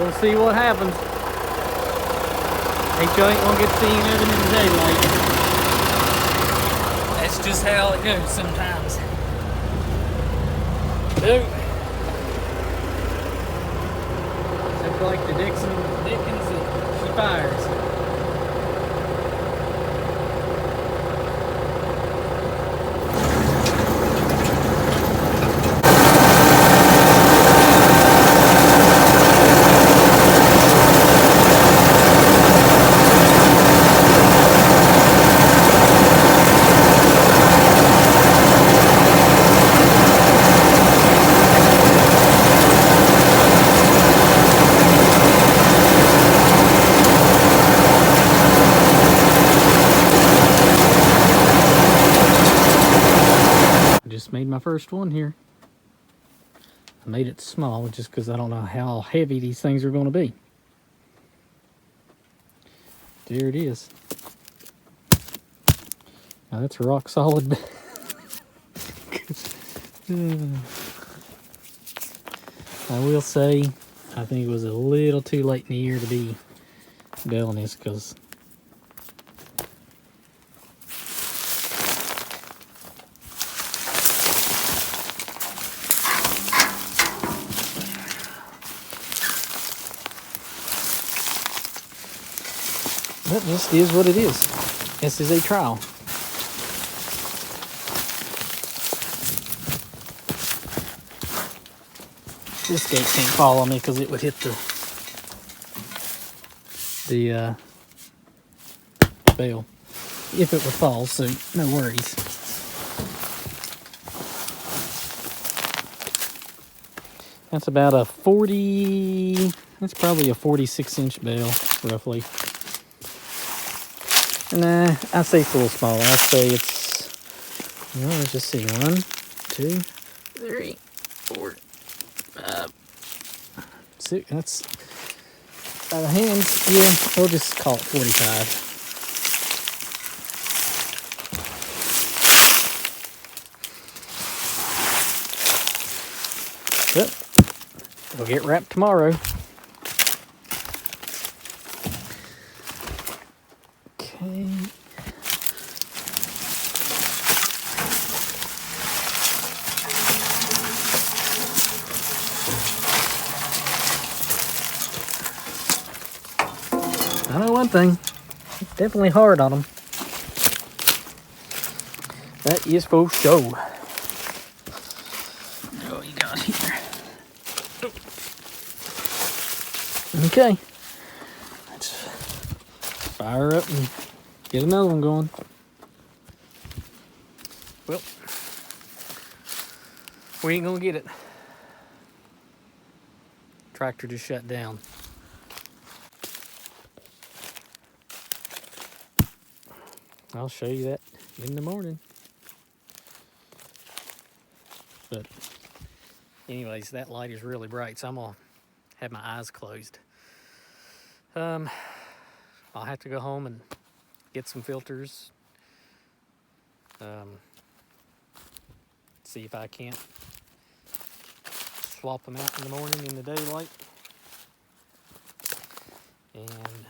We'll see what happens. Ain't you ain't gonna get to see anything in the daylight. That's just how it goes sometimes. Dude. Looks like the Dickens she fires. Just made my first one here. I made it small just because I don't know how heavy these things are going to be. There it is. Now that's a rock solid. I will say, I think it was a little too late in the year to be baling this because that just is what it is. This is a trial. This gate can't fall on me because it would hit the bale if it would fall, so no worries. That's about a 40, that's probably a 46-inch bale, roughly. Nah, I say it's a little small. I say it's, well, let's just see, 1, 2, 3, 4, 5, 6. That's by the hands. Yeah, we'll just call it 45. But it'll get wrapped tomorrow. Okay. I know one thing, it's definitely hard on them. That is for sure. What you got here? Okay, let's fire up and get another one going. Well, we ain't gonna get it. Tractor just shut down. I'll show you that in the morning. But anyways, that light is really bright, so I'm gonna have my eyes closed. I'll have to go home and get some filters. See if I can't swap them out in the morning in the daylight. And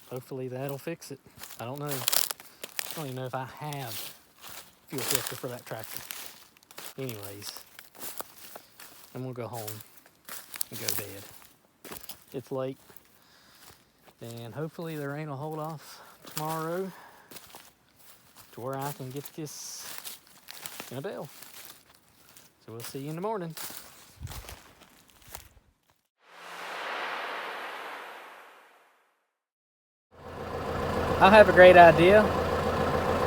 hopefully that'll fix it. I don't know. I don't even know if I have fuel filter for that tractor. Anyways, I'm gonna go home and go to bed. It's late, and hopefully there ain't a hold off tomorrow to where I can get this in a bale. So we'll see you in the morning. I have a great idea.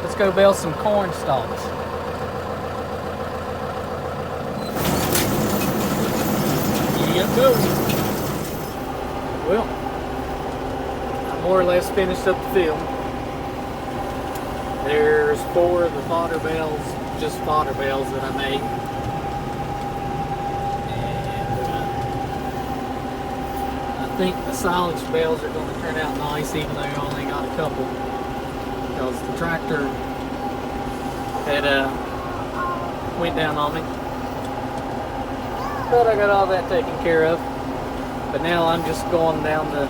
Let's go bale some corn stalks. Go. Well, I more or less finished up the field. There's 4 of the fodder bales, just fodder bales that I made. And I think the silage bales are going to turn out nice, even though I only got a couple. Because the tractor went down on me. But I got all that taken care of. But now I'm just going down the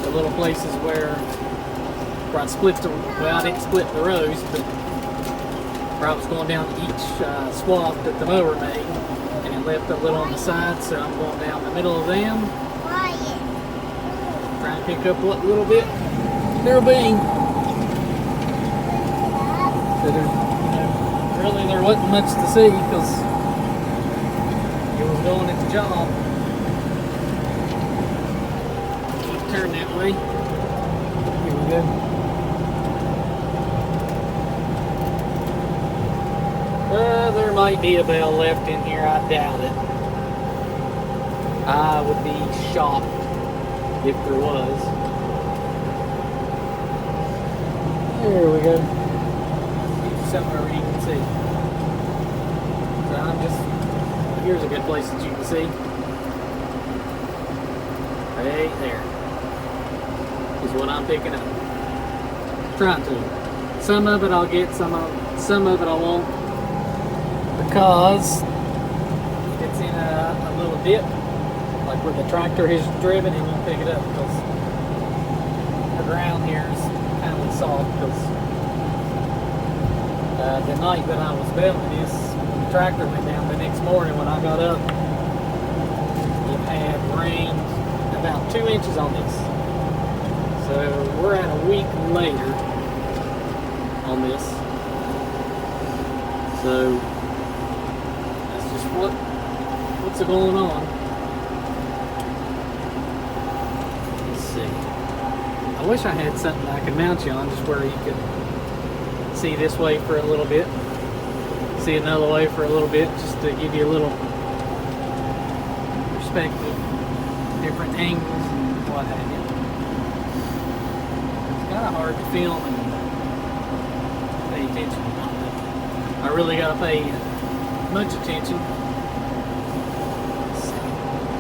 little places where I split well, I didn't split the rows, but where I was going down each swath that the mower made, and it left a little on the side, so I'm going down the middle of them, trying to pick up what little bit there'll be. So really there wasn't much to see because it was going at the job. Turn that way. Here we go. There might be a bale left in here. I doubt it. I would be shocked if there was. There we go. Somewhere where you can see. So I'm here's a good place that you can see. Right there is what I'm picking up. Trying to. Some of it I'll get, some of it I won't. Because if it's in a little dip, like where the tractor has driven, it won't pick it up because the ground here is kind of soft. Because the night that I was baling this, when the tractor went down the next morning when I got up, it had rained about 2 inches on this. So we're at a week later on this. So that's just what's going on. Let's see. I wish I had something I could mount you on, just where you could see this way for a little bit, see another way for a little bit, just to give you a little perspective, different angles and what have you. It's kind of hard to film and pay attention. I really got to pay much attention.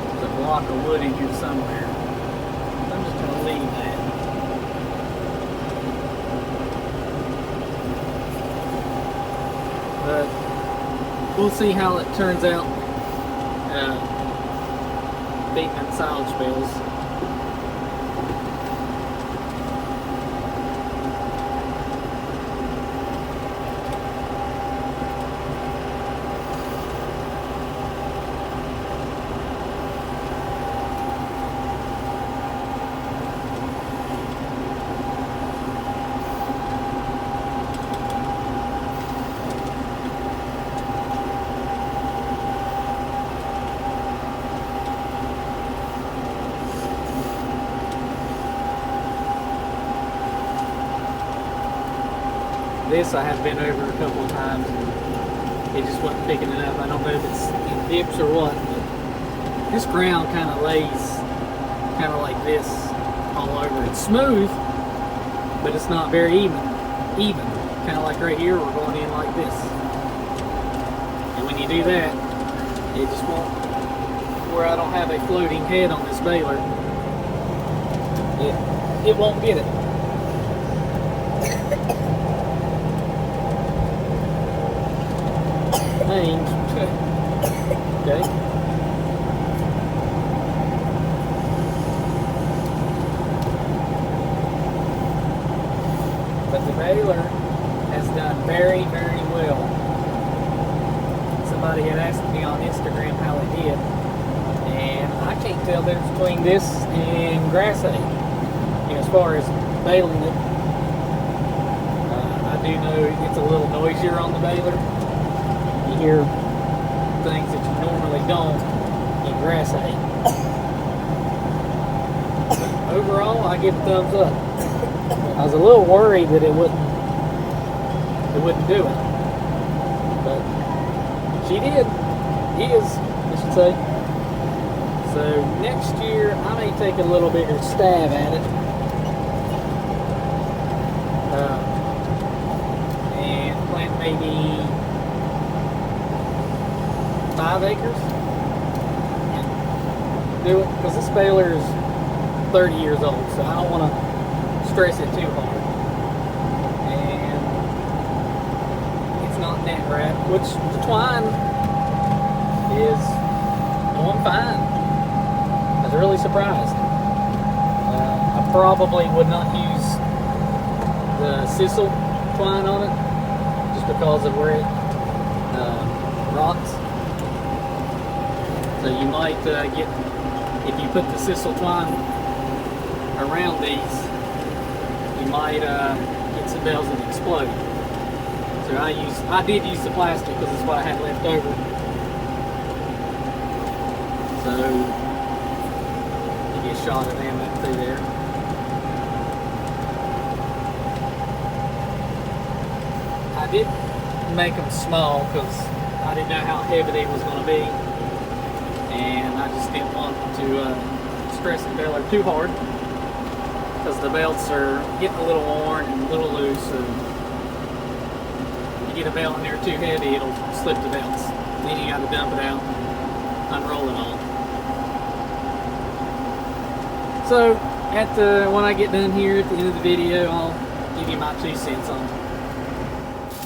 There's a block of wood in here somewhere. I'm just going to leave that. But we'll see how it turns out beating in silage bales. This I have been over a couple of times and it just wasn't picking it up. I don't know if it's in dips or what, but this ground kind of lays kind of like this all over. It's smooth, but it's not very even. Kind of like right here, we're going in like this. And when you do that, it just won't, where I don't have a floating head on this baler, it won't get it. Okay. But the baler has done very, very well. Somebody had asked me on Instagram how it did, and I can't tell the difference between this and grass hay. You know, as far as baling it, I do know it's a little noisier on the baler. You hear things that you normally don't in grass hay. But overall, I give a thumbs up. I was a little worried that it wouldn't do it, but she did. I should say. So next year, I may take a little bigger stab at it, and plant maybe 5 acres and do it, because this baler is 30 years old, so I don't want to stress it too hard. And it's not net wrapped, which the twine is going fine. I was really surprised. I probably would not use the sisal twine on it just because of where it rots. So you might get, if you put the sisal twine around these, you might get some bales that explode. So I did use the plastic because it's what I had left over. So you get a shot of them through there. I did make them small because I didn't know how heavy they was going to be, and I just didn't want to stress the baler too hard because the belts are getting a little worn and a little loose, and you get a belt in there too heavy, it'll slip the belts. Then you got to dump it out, unroll it all. So when I get done here at the end of the video, I'll give you my 2 cents on it.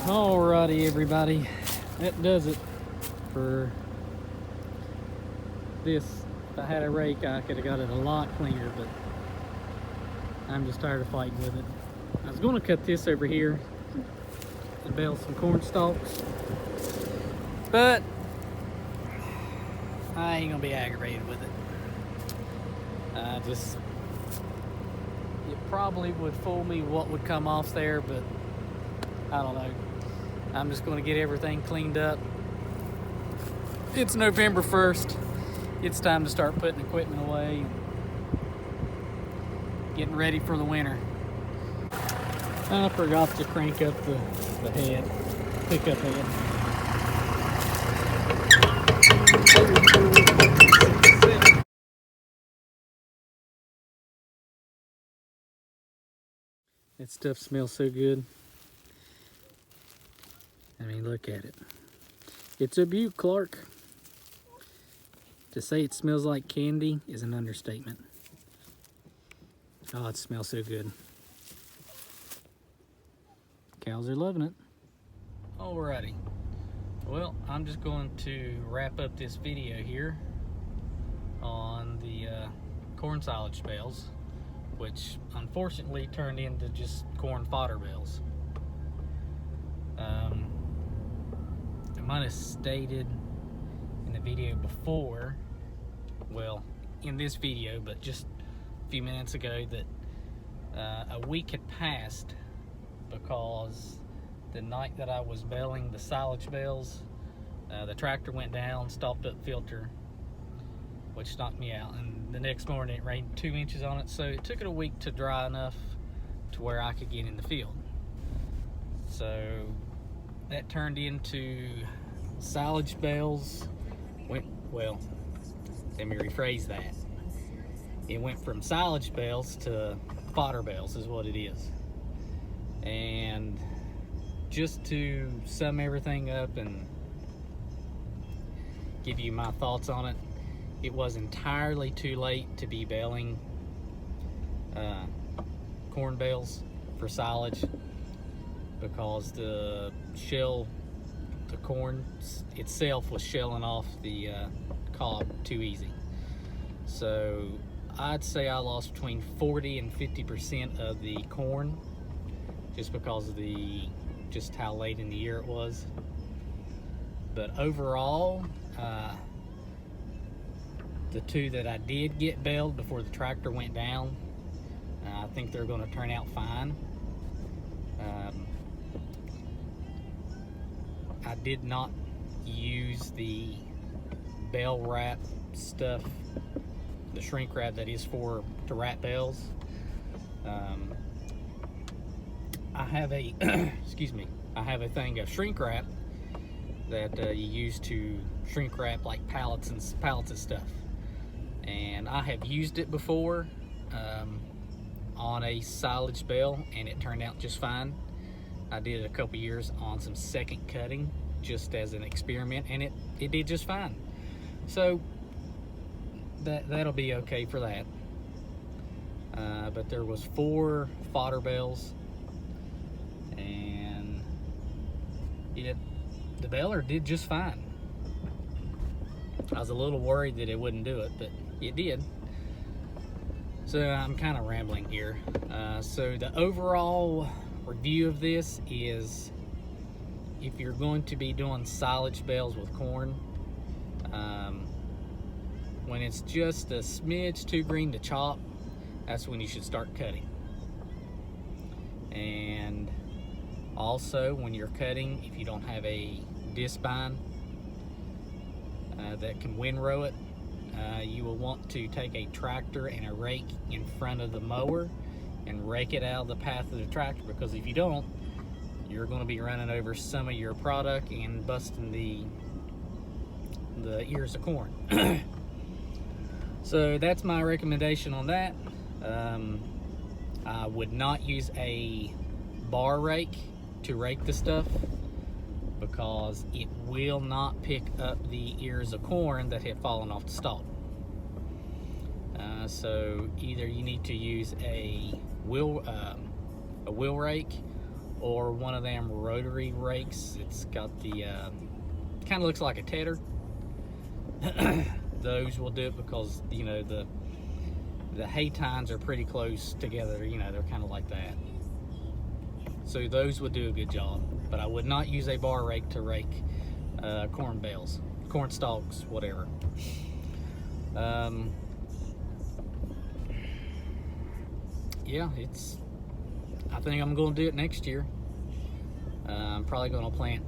Alrighty, everybody, that does it for this. If I had a rake, I could have got it a lot cleaner, but I'm just tired of fighting with it. I was going to cut this over here and bale some corn stalks, but I ain't gonna be aggravated with it. It probably would fool me what would come off there, but I don't know. I'm just going to get everything cleaned up. It's November 1st. It's time to start putting equipment away and getting ready for the winter. I forgot to crank up the head, pickup head. That stuff smells so good. I mean, look at it. It's a beaut, Clark. To say it smells like candy is an understatement. Oh, it smells so good. Cows are loving it. Alrighty. Well, I'm just going to wrap up this video here on the corn silage bales, which unfortunately turned into just corn fodder bales. I might have stated in the video before, well, in this video, but just a few minutes ago, that a week had passed because the night that I was baling the silage bales, the tractor went down, stopped up filter, which knocked me out, and the next morning it rained 2 inches on it, so it took it a week to dry enough to where I could get in the field. So that turned into silage bales. Well, let me rephrase that. It went from silage bales to fodder bales is what it is. And just to sum everything up and give you my thoughts on it, it was entirely too late to be baling corn bales for silage because the corn itself was shelling off the cob too easy. So I'd say I lost between 40 and 50% of the corn just because of just how late in the year it was. But overall, the 2 that I did get baled before the tractor went down, I think they're going to turn out fine. I did not use the bale wrap stuff, the shrink wrap that is to wrap bales. I have a excuse me, I have a thing of shrink wrap that you use to shrink wrap like pallets and stuff, and I have used it before on a silage bale, and it turned out just fine. I did it a couple years on some second cutting just as an experiment, and it did just fine. So that'll be okay for that. But there was 4 fodder bales, and the baler did just fine. I was a little worried that it wouldn't do it, but it did. So I'm kind of rambling here. So the overall review of this is, if you're going to be doing silage bales with corn, when it's just a smidge too green to chop, that's when you should start cutting. And also, when you're cutting, if you don't have a disc bind that can windrow it, you will want to take a tractor and a rake in front of the mower and rake it out of the path of the tractor, because if you don't, you're going to be running over some of your product and busting the ears of corn. So that's my recommendation on that. I would not use a bar rake to rake the stuff, because it will not pick up the ears of corn that have fallen off the stalk. So either you need to use a wheel rake, or one of them rotary rakes. It's got the kind of looks like a tedder. Those will do it, because you know the hay tines are pretty close together. You know, they're kind of like that. So those would do a good job. But I would not use a bar rake to rake corn bales, corn stalks, whatever. Yeah, I think I'm going to do it next year. I'm probably going to plant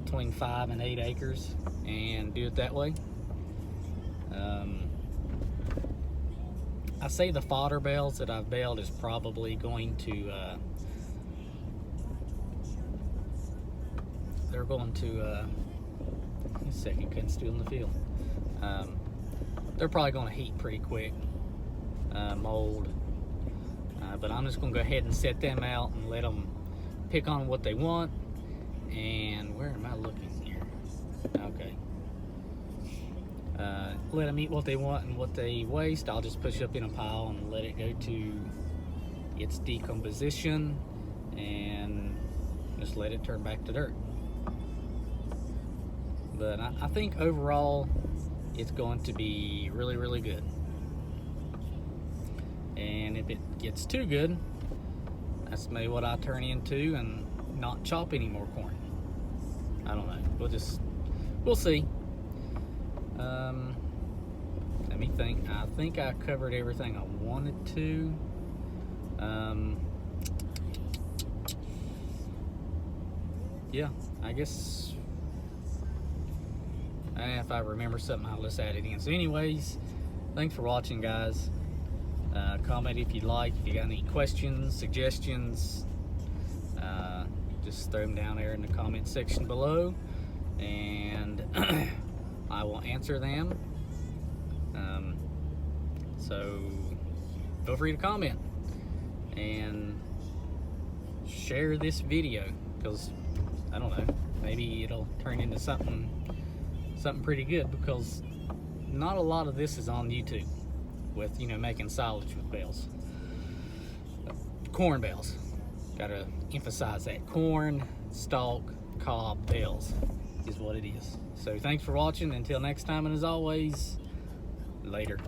between 5 and 8 acres and do it that way. I say the fodder bales that I've baled is probably going to they're going to a second, couldn't steal in the field. They're probably going to heat pretty quick, mold, but I'm just going to go ahead and set them out and let them pick on what they want. And where am I looking here? Okay. Let them eat what they want, and what they waste I'll just push up in a pile and let it go to its decomposition, and just let it turn back to dirt. But I think overall it's going to be really, really good. And if it gets too good, that's maybe what I turn into and not chop any more corn. I don't know. We'll see. Let me think. I think I covered everything I wanted to. Yeah, I guess if I remember something, I'll just add it in. So anyways, thanks for watching, guys. Comment if you'd like. If you got any questions, suggestions, just throw them down there in the comment section below, and I will answer them. So feel free to comment and share this video, because I don't know, maybe it'll turn into something pretty good, because not a lot of this is on YouTube with, you know, making silage with bales, corn bales. Gotta emphasize that. Corn, stalk, cob bales is what it is. So thanks for watching. Until next time, and as always, later.